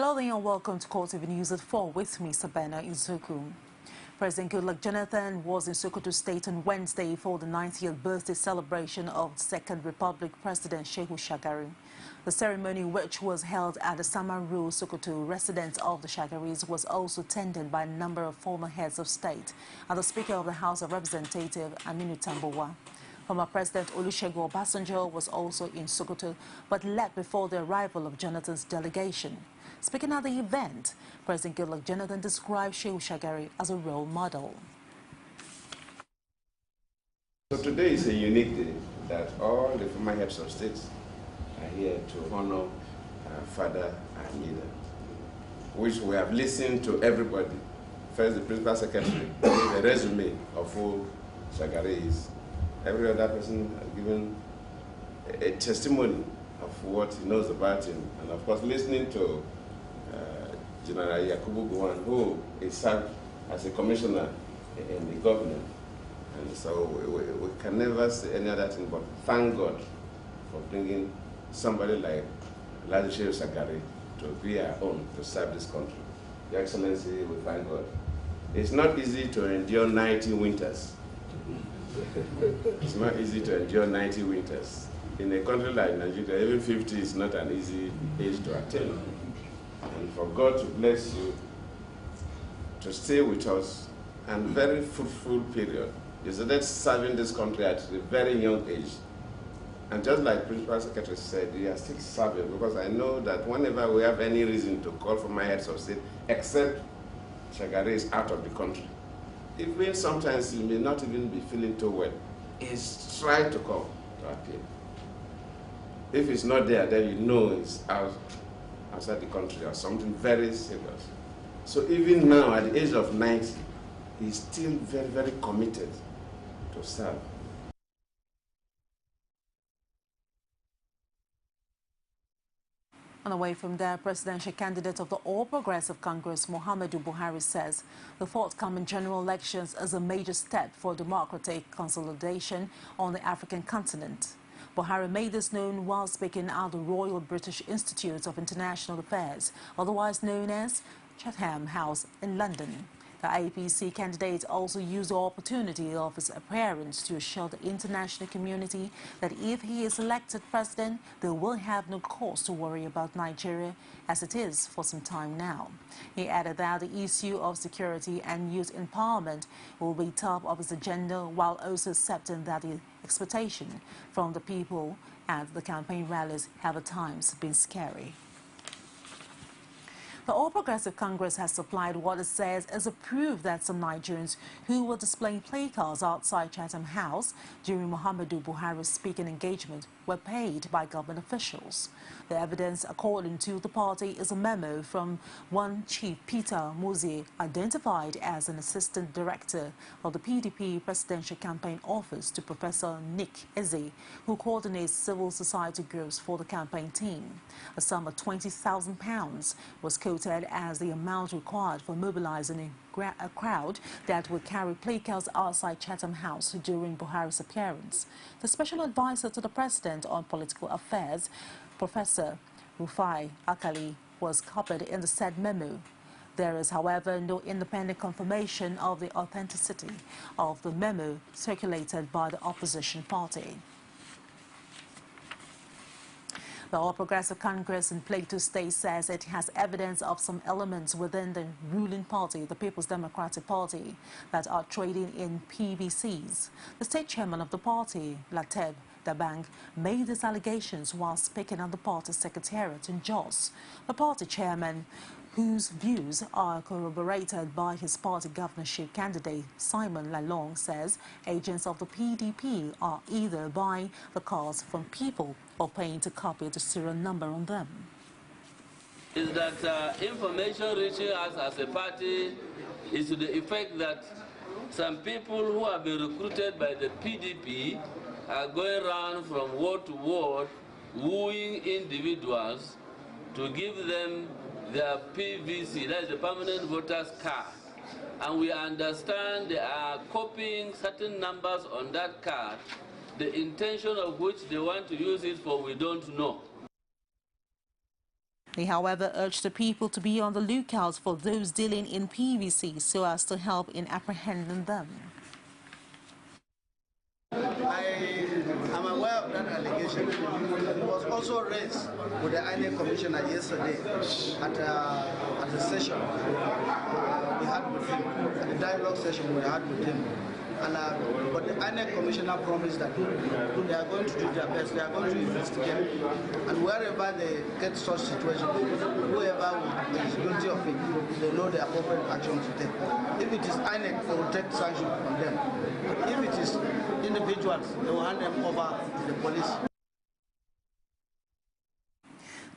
Hello there and welcome to CoreTV News at 4 with me, Sabena Izuku. President Goodluck Jonathan was in Sokoto State on Wednesday for the 90th birthday celebration of the Second Republic President Shehu Shagari. The ceremony, which was held at the Samaru Sokoto residence of the Shagaris, was also attended by a number of former heads of state and the Speaker of the House of Representatives, Aminu Tambuwa. Former President Olusegun Obasanjo was also in Sokoto, but left before the arrival of Jonathan's delegation. Speaking at the event, President Goodluck Jonathan described Shehu Shagari as a role model. So today is a unique day that all the former heads of states are here to honor our father and leader, which we have listened to everybody. First, the Principal Secretary gave a resume of who Shagari is. Every other person has given a testimony of what he knows about him. And of course, listening to General Yakubu Gowon, who is served as a commissioner in the government. And so we can never say any other thing but thank God for bringing somebody like Shehu Shagari to be our own, to serve this country. Your Excellency, we thank God. It's not easy to endure 90 winters. It's not easy to endure 90 winters. In a country like Nigeria, even 50 is not an easy age to attain. And for God to bless you, to stay with us, and very fruitful period. You started serving this country at a very young age. And just like Principal Secretary said, you are still serving, because I know that whenever we have any reason to call for my heads of state, except Shagari is out of the country, even sometimes you may not even be feeling too well, he's trying to come to appear. If it's not there, then you know it's outside the country or something very serious. So even now, at the age of 90, he's still very, very committed to serve. And away from there, presidential candidate of the All Progressive Congress, Muhammadu Buhari, says the forthcoming general elections is a major step for democratic consolidation on the African continent. Buhari made this known while speaking at the Royal British Institute of International Affairs, otherwise known as Chatham House in London. The APC candidate also used the opportunity of his appearance to assure the international community that if he is elected president, they will have no cause to worry about Nigeria as it is for some time now. He added that the issue of security and youth empowerment will be top of his agenda, while also accepting that the expectation from the people at the campaign rallies have at times been scary. The All Progressive Congress has supplied what it says is a proof that some Nigerians who were displaying placards outside Chatham House during Muhammadu Buhari's speaking engagement were paid by government officials. The evidence, according to the party, is a memo from one Chief Peter Muzie, identified as an assistant director of the PDP Presidential Campaign Office, to Professor Nick Eze, who coordinates civil society groups for the campaign team. A sum of £20,000 was quoted as the amount required for mobilizing a crowd that would carry placards outside Chatham House during Buhari's appearance. The special advisor to the president on political affairs, Professor Rufai Akali, was copied in the said memo. There is, however, no independent confirmation of the authenticity of the memo circulated by the opposition party. The All Progressive Congress in Plateau State says it has evidence of some elements within the ruling party, the People's Democratic Party, that are trading in PVCs. The state chairman of the party, Lateb Dabang, made these allegations while speaking at the party secretariat in Jos. The party chairman, whose views are corroborated by his party governorship candidate Simon Lalong, says agents of the PDP are either buying the cars from people or paying to copy the serial number on them. Is that information reaching us as a party is to the effect that some people who have been recruited by the PDP are going around from ward to ward wooing individuals to give them their PVC, that is the permanent voter's card. And we understand they are copying certain numbers on that card, the intention of which they want to use it for we don't know. They, however, urged the people to be on the lookout for those dealing in PVC so as to help in apprehending them. I am aware of that allegation. It was also raised with the INEC commissioner yesterday at the session we had with him, at the dialogue session we had with him. And, but the INEC commissioner promised that they are going to do their best, they are going to investigate. And wherever they get such situations, whoever is guilty of it, they know the appropriate action to take. If it is INEC, they will take sanction on them. But if it is individuals, they will hand them over to the police.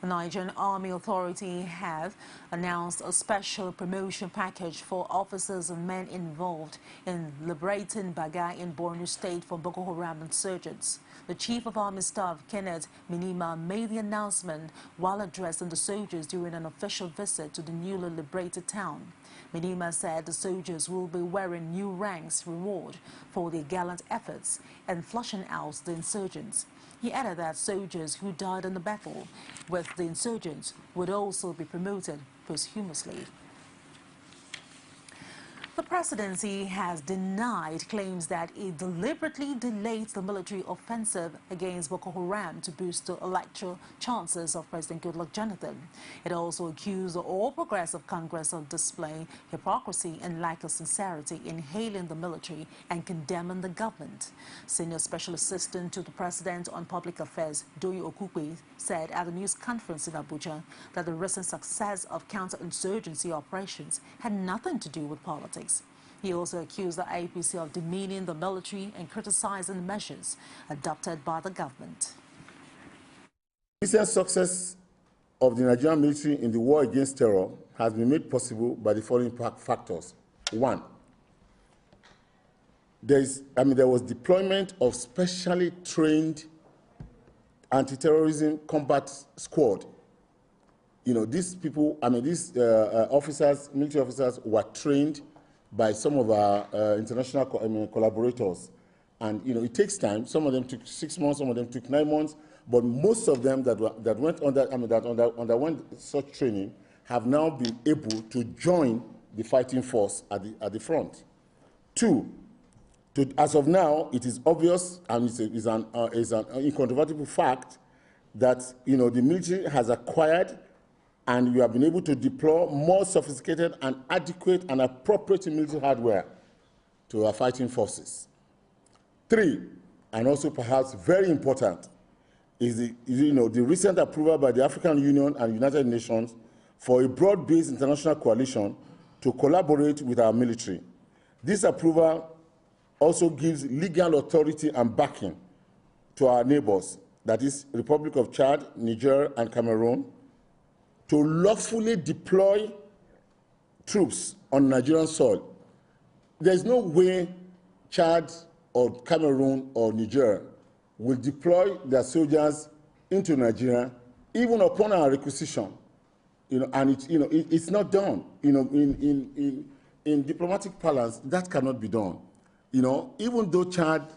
The Nigerian Army Authority have announced a special promotion package for officers and men involved in liberating Baga in Borno State from Boko Haram insurgents. The Chief of Army Staff, Kenneth Minima, made the announcement while addressing the soldiers during an official visit to the newly liberated town. Minima said the soldiers will be wearing new ranks reward for their gallant efforts and flushing out the insurgents. He added that soldiers who died in the battle with the insurgents would also be promoted posthumously. The presidency has denied claims that it deliberately delayed the military offensive against Boko Haram to boost the electoral chances of President Goodluck Jonathan. It also accused the All Progressive Congress of displaying hypocrisy and lack of sincerity in hailing the military and condemning the government. Senior Special Assistant to the President on Public Affairs, Doyin Okukwe, said at a news conference in Abuja that the recent success of counterinsurgency operations had nothing to do with politics. He also accused the APC of demeaning the military and criticizing measures adopted by the government. Recent success of the Nigerian military in the war against terror has been made possible by the following factors. One, there was deployment of specially trained anti-terrorism combat squad. You know, these people, these officers, military officers were trained by some of our international collaborators. And, you know, it takes time. Some of them took 6 months, some of them took 9 months, but most of them that underwent such training have now been able to join the fighting force at the front. Two, as of now, it is obvious and is an incontrovertible fact that, you know, the military has acquired and we have been able to deploy more sophisticated and adequate and appropriate military hardware to our fighting forces. Three, and also perhaps very important, is the recent approval by the African Union and United Nations for a broad-based international coalition to collaborate with our military. This approval also gives legal authority and backing to our neighbors, that is, Republic of Chad, Niger, and Cameroon, to lawfully deploy troops on Nigerian soil. There's no way Chad or Cameroon or Niger will deploy their soldiers into Nigeria, even upon our requisition. You know, and it's not done. You know, in diplomatic parlance, that cannot be done. You know, even though Chad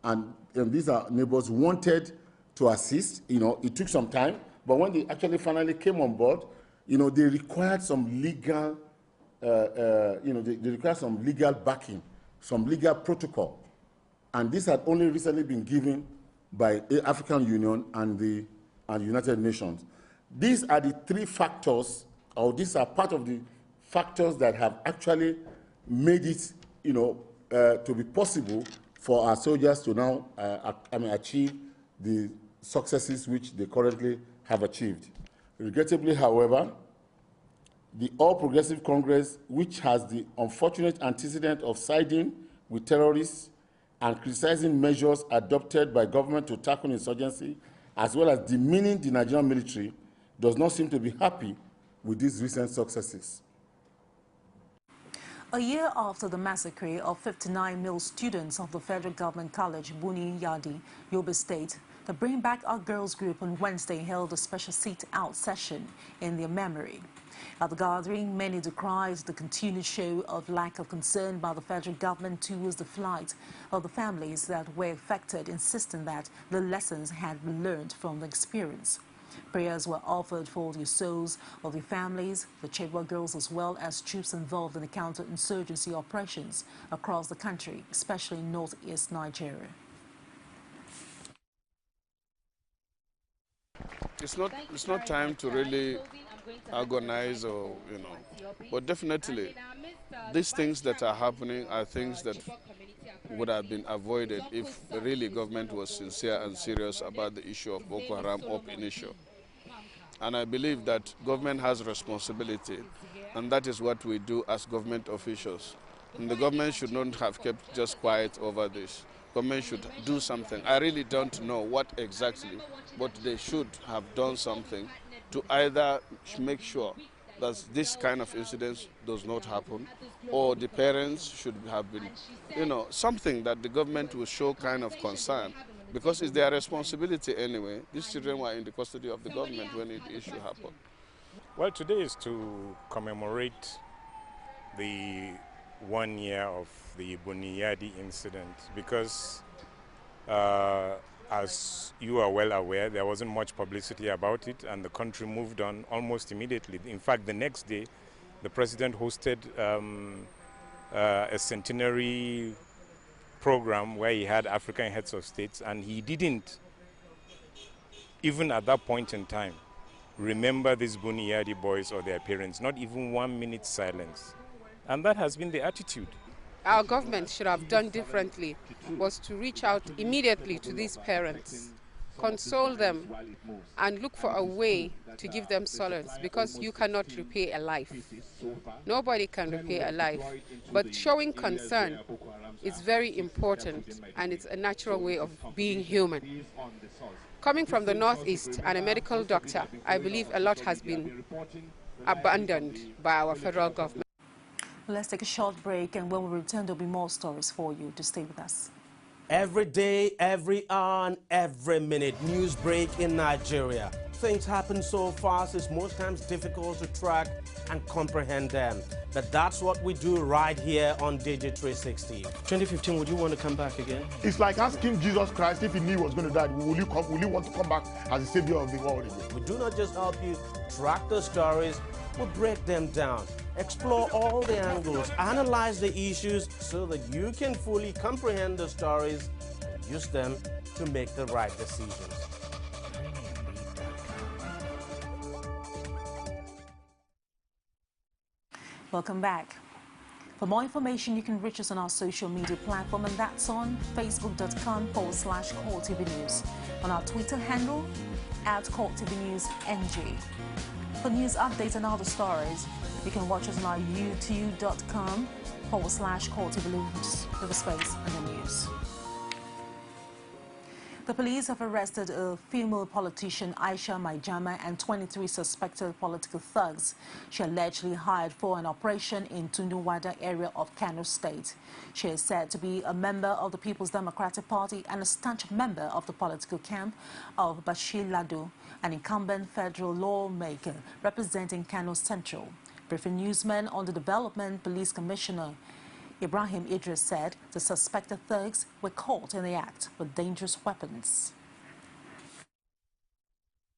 and these are neighbors wanted to assist, you know, it took some time. But when they actually finally came on board, you know, they required some legal, they required some legal backing, some legal protocol. And this had only recently been given by the African Union and the United Nations. These are the three factors, or these are part of the factors that have actually made it, you know, to be possible for our soldiers to now achieve the successes which they currently have achieved. Regrettably, however, the All Progressive Congress, which has the unfortunate antecedent of siding with terrorists and criticizing measures adopted by government to tackle insurgency, as well as demeaning the Nigerian military, does not seem to be happy with these recent successes. A year after the massacre of 59 male students of the Federal Government College, Buni, Yadi, Yobe State, the Bring Back Our Girls group on Wednesday held a special sit-out session in their memory. At the gathering, many decried the continued show of lack of concern by the federal government towards the plight of the families that were affected, insisting that the lessons had been learned from the experience. Prayers were offered for the souls of the families, the Chibok girls, as well as troops involved in the counter-insurgency operations across the country, especially in northeast Nigeria. It's not time to really agonize or, but definitely these things that are happening are things that would have been avoided if really government was sincere and serious about the issue of Boko Haram up initial. And I believe that government has responsibility, and that is what we do as government officials. And the government should not have kept just quiet over this. Government should do something. I really don't know what exactly, but they should have done something to either make sure that this kind of incidents does not happen, or the parents should have been, something that the government will show kind of concern, because it's their responsibility anyway. These children were in the custody of the government when the issue happened. Well, today is to commemorate the 1 year of the Buni Yadi incident, because as you are well aware, there wasn't much publicity about it, and the country moved on almost immediately. In fact, the next day, the president hosted a centenary program where he had African heads of states, and he didn't, even at that point in time, remember these Buni Yadi boys or their parents, not even 1 minute silence. And that has been the attitude. Our government should have done differently, was to reach out immediately to these parents, console them, and look for a way to give them solace, because you cannot repay a life. Nobody can repay a life. But showing concern is very important, and it's a natural way of being human. Coming from the Northeast and a medical doctor, I believe a lot has been abandoned by our federal government. Let's take a short break, and when we return, there'll be more stories for you. To stay with us. Every day, every hour, and every minute, news break in Nigeria. Things happen so fast, it's most times difficult to track and comprehend them. But that's what we do right here on Digi360. 2015, would you want to come back again? It's like asking Jesus Christ, if he knew he was going to die, will you want to come back as the savior of the world again? We do not just help you track the stories, we break them down, explore all the angles, analyze the issues so that you can fully comprehend the stories and use them to make the right decisions. Welcome back. For more information, you can reach us on our social media platform, and that's on facebook.com/CoreTV News, on our Twitter handle @CoreTVNewsNG. For news updates and other stories, you can watch us on our youtube.com/CoreTV News, with a space and the news. The police have arrested a female politician, Aisha Maijama, and 23 suspected political thugs she allegedly hired for an operation in Tunduwada area of Kano State. She is said to be a member of the People's Democratic Party and a staunch member of the political camp of Bashir Lado, an incumbent federal lawmaker representing Kano Central. Briefing newsmen on the development, Police Commissioner Ibrahim Idris said the suspected thugs were caught in the act with dangerous weapons.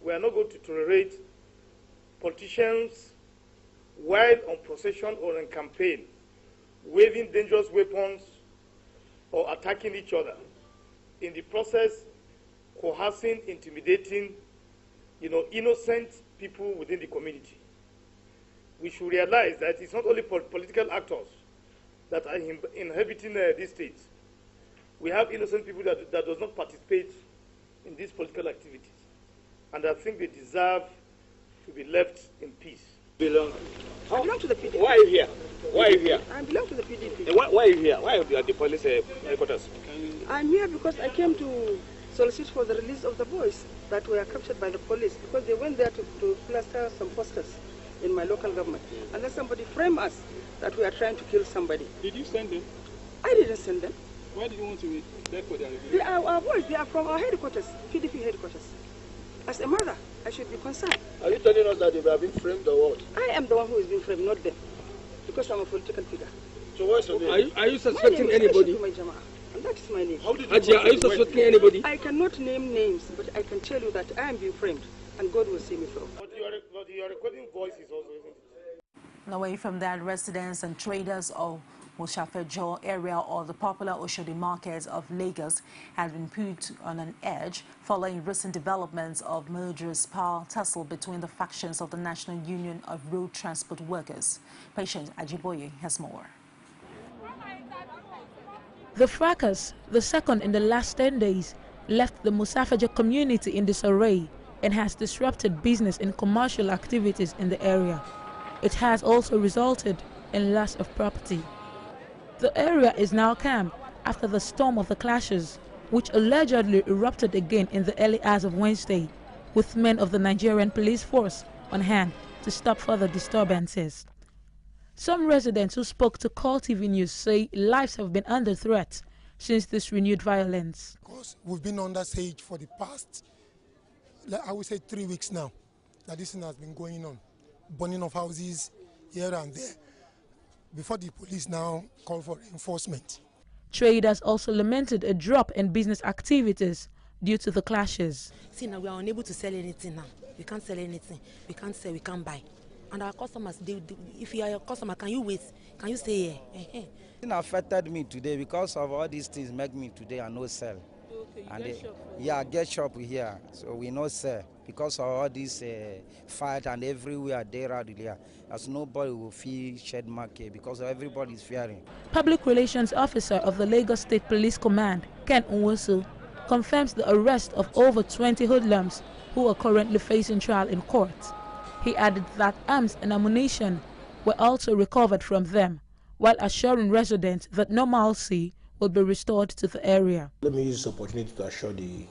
We are not going to tolerate politicians, while on procession or in campaign, waving dangerous weapons or attacking each other. In the process, coercing, intimidating, innocent people within the community. We should realize that it's not only political actors that are inhabiting these states. We have innocent people that does not participate in these political activities. And I think they deserve to be left in peace. I belong to the PDP. Why are you here? Why are you here? I belong to the PDP. Why are you here? Why are you at the police headquarters? I'm here because I came to solicit for the release of the boys that were captured by the police, because they went there to plaster some posters in my local government. And then somebody framed us that we are trying to kill somebody. Did you send them? I didn't send them. Why do you want to be there for their release? They are our boys. They are from our headquarters, PDP headquarters. As a mother, I should be concerned. Are you telling us that they were being framed or what? I am the one who is being framed, not them, because I'm a political figure. So what's your name? Are you suspecting anybody? And that is my name. How did you are you suspecting anybody? I cannot name names, but I can tell you that I am being framed. and God will see me through. But you are recording voices also, isn't it? Away from that, residents and traders of Mosafejo area or the popular Oshodi market of Lagos have been put on an edge following recent developments of murderous power tussle between the factions of the National Union of Road Transport Workers. Patient Ajiboye has more. The fracas, the second in the last 10 days, left the Mosafejo community in disarray and has disrupted business and commercial activities in the area. It has also resulted in loss of property. The area is now calm after the storm of the clashes, which allegedly erupted again in the early hours of Wednesday, with men of the Nigerian police force on hand to stop further disturbances. Some residents who spoke to CoreTV News say lives have been under threat since this renewed violence. Because we've been under siege for the past, I would say 3 weeks now, that this thing has been going on. Burning of houses here and there, before the police now call for reinforcement. Traders also lamented a drop in business activities due to the clashes. See, now we are unable to sell anything now. We can't sell anything. We can't sell, we can't buy. And our customers, if you are a customer, can you wait? Can you stay here? It affected me today because of all these things make me today and no sell. Okay, and I get shop here, so we no sell because of all this fight and everywhere there are here. As nobody will feel shed market because everybody is fearing. Public Relations Officer of the Lagos State Police Command, Ken Nwosu, confirms the arrest of over 20 hoodlums who are currently facing trial in court. He added that arms and ammunition were also recovered from them, while assuring residents that normalcy will be restored to the area. Let me use this opportunity to assure the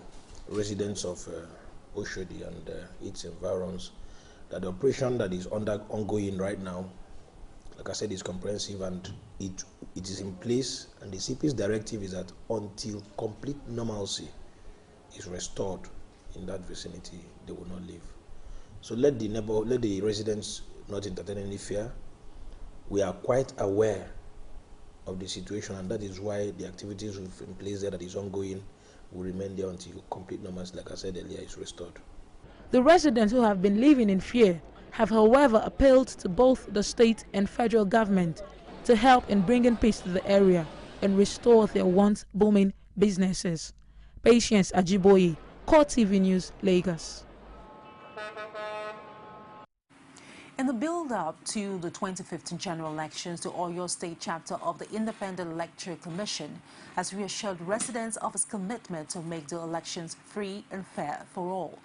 residents of Oshodi and its environs that the operation that is ongoing right now, like I said, is comprehensive and it is in place, and the CP's directive is that until complete normalcy is restored in that vicinity, they will not leave. So let the residents not entertain any fear. We are quite aware of the situation, and that is why the activities in place there that is ongoing will remain there until complete normalcy, like I said earlier, is restored. The residents who have been living in fear have, however, appealed to both the state and federal government to help in bringing peace to the area and restore their once booming businesses. Patience Ajiboye, CoreTV News, Lagos. In the build-up to the 2015 general elections, the Oyo State chapter of the Independent Electoral Commission has reassured residents of its commitment to make the elections free and fair for all.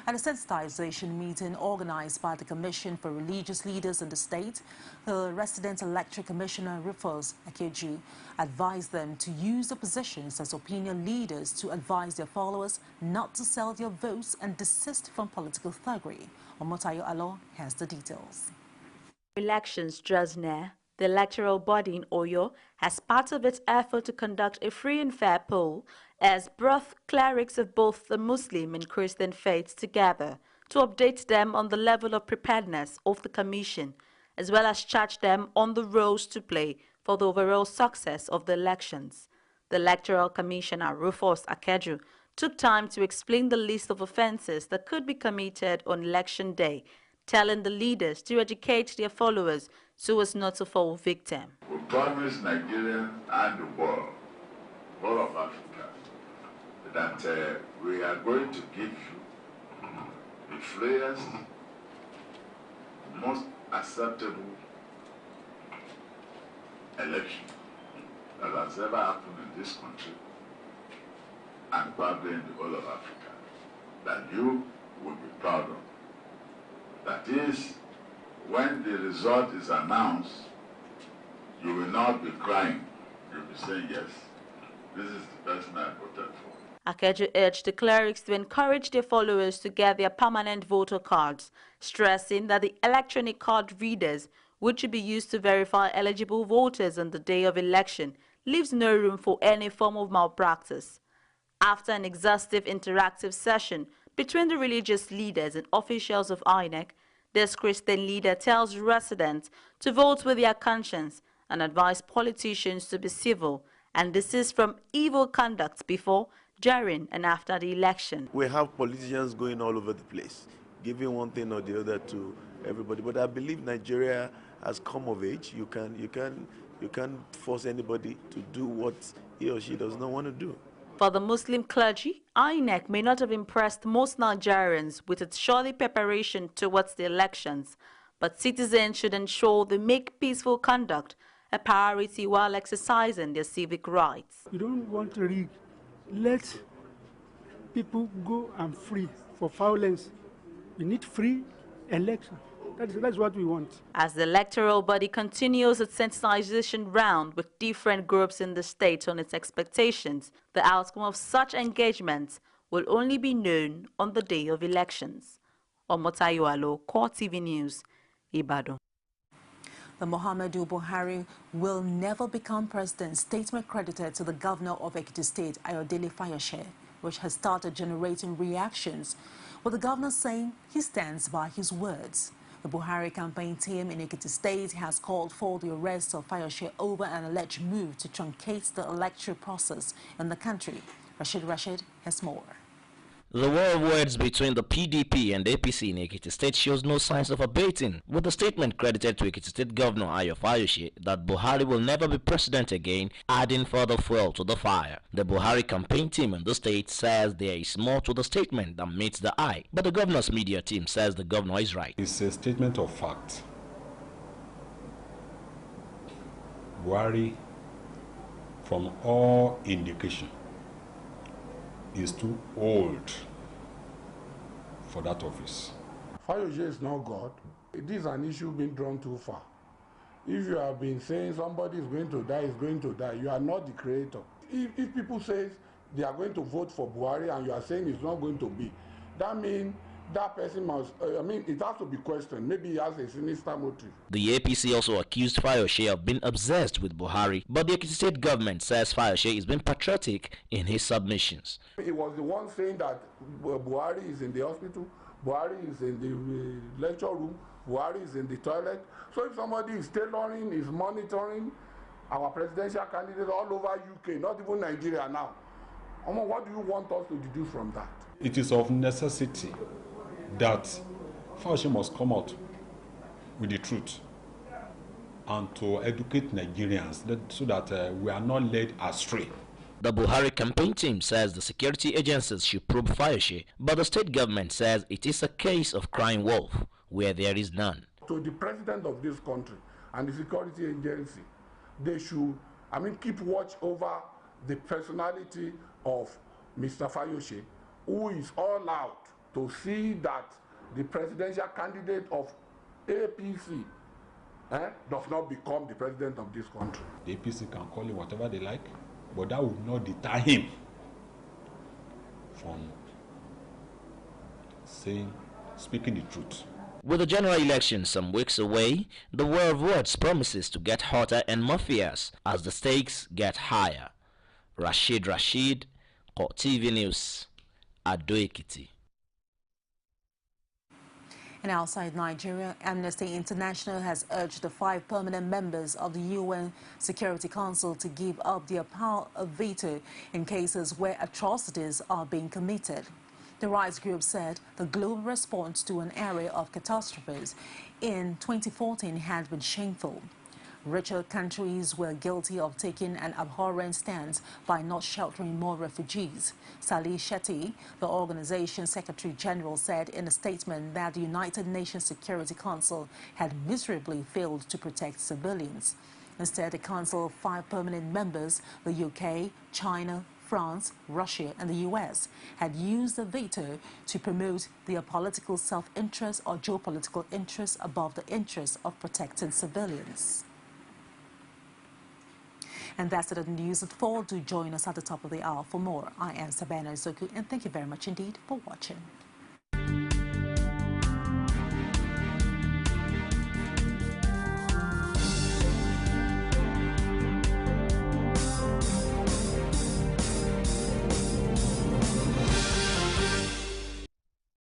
At a sensitization meeting organized by the Commission for Religious Leaders in the state, the resident electoral commissioner, Rufus Akeju, advised them to use their positions as opinion leaders to advise their followers not to sell their votes and desist from political thuggery. Omotayo Alo has the details. Elections draws near. The electoral body in Oyo has part of its effort to conduct a free and fair poll as brought clerics of both the Muslim and Christian faiths together to update them on the level of preparedness of the commission, as well as charge them on the roles to play for the overall success of the elections. The Electoral Commissioner, Rufus Akeju, took time to explain the list of offences that could be committed on election day, telling the leaders to educate their followers so as not to fall victim. We promise Nigeria and the world, all of Africa, that we are going to give you the freest, most acceptable election that has ever happened in this country and probably in the whole of Africa, that you will be proud of. That is, when the result is announced, you will not be crying. You'll be saying, yes, this is the person I voted for. Akeju urged the clerics to encourage their followers to get their permanent voter cards, stressing that the electronic card readers, which should be used to verify eligible voters on the day of election, leaves no room for any form of malpractice. After an exhaustive interactive session between the religious leaders and officials of INEC, this Christian leader tells residents to vote with their conscience and advise politicians to be civil and desist from evil conduct before during and after the election. We have politicians going all over the place, giving one thing or the other to everybody. But I believe Nigeria has come of age. You can't force anybody to do what he or she does not want to do. For the Muslim clergy, INEC may not have impressed most Nigerians with its surely preparation towards the elections, but citizens should ensure they make peaceful conduct a priority while exercising their civic rights. You don't want to rig. Let people go and free for violence. We need free election. That's what we want. As the electoral body continues its sensitization round with different groups in the state on its expectations, the outcome of such engagements will only be known on the day of elections. Omotayo Alo, CoreTV News, Ibadan. The Muhammadu Buhari will never become president, statement credited to the governor of Ekiti State, Ayodele Fayose, which has started generating reactions, with the governor saying he stands by his words. The Buhari campaign team in Ekiti State has called for the arrest of Fayose over an alleged move to truncate the electoral process in the country. Rashid has more. The war of words between the PDP and APC in Ekiti State shows no signs of abating, with the statement credited to Ekiti State Governor Ayo Fayose that Buhari will never be president again, adding further fuel to the fire. The Buhari campaign team in the state says there is more to the statement than meets the eye, but the governor's media team says the governor is right. It's a statement of fact. Buhari, from all indication, is too old for that office. Fayose is not God. It is an issue being drawn too far. If you have been saying somebody is going to die, you are not the creator. If people say they are going to vote for Buhari and you are saying it's not going to be, that means that person must, it has to be questioned. Maybe he has a sinister motive. The APC also accused Fayose of being obsessed with Buhari, but the Ekiti State government says Fayose is being patriotic in his submissions. He was the one saying that Buhari is in the hospital, Buhari is in the lecture room, Buhari is in the toilet. So if somebody is tailoring, is monitoring our presidential candidate all over UK, not even Nigeria now, what do you want us to deduce from that? It is of necessity that Fayose must come out with the truth and to educate Nigerians so that we are not led astray. The Buhari campaign team says the security agencies should probe Fayose, but the state government says it is a case of crying wolf where there is none. To the president of this country and the security agency, they should, keep watch over the personality of Mr. Fayose, who is all out to see that the presidential candidate of APC does not become the president of this country. The APC can call him whatever they like, but that would not deter him from speaking the truth. With the general election some weeks away, the war of words promises to get hotter and more fierce as the stakes get higher. Rashid, CoreTV News, Ado Ekiti. And outside Nigeria, Amnesty International has urged the 5 permanent members of the UN Security Council to give up their power of veto in cases where atrocities are being committed. The rights group said the global response to an area of catastrophes in 2014 had been shameful. Richer countries were guilty of taking an abhorrent stance by not sheltering more refugees. Salih Shetty, the organization's Secretary General, said in a statement that the United Nations Security Council had miserably failed to protect civilians. Instead, the Council of 5 permanent members, the UK, China, France, Russia and the US, had used the veto to promote their political self-interest or geopolitical interests above the interests of protecting civilians. And that's it, the news at 4. Do join us at the top of the hour for more. I am Sabana Zoku, and thank you very much indeed for watching.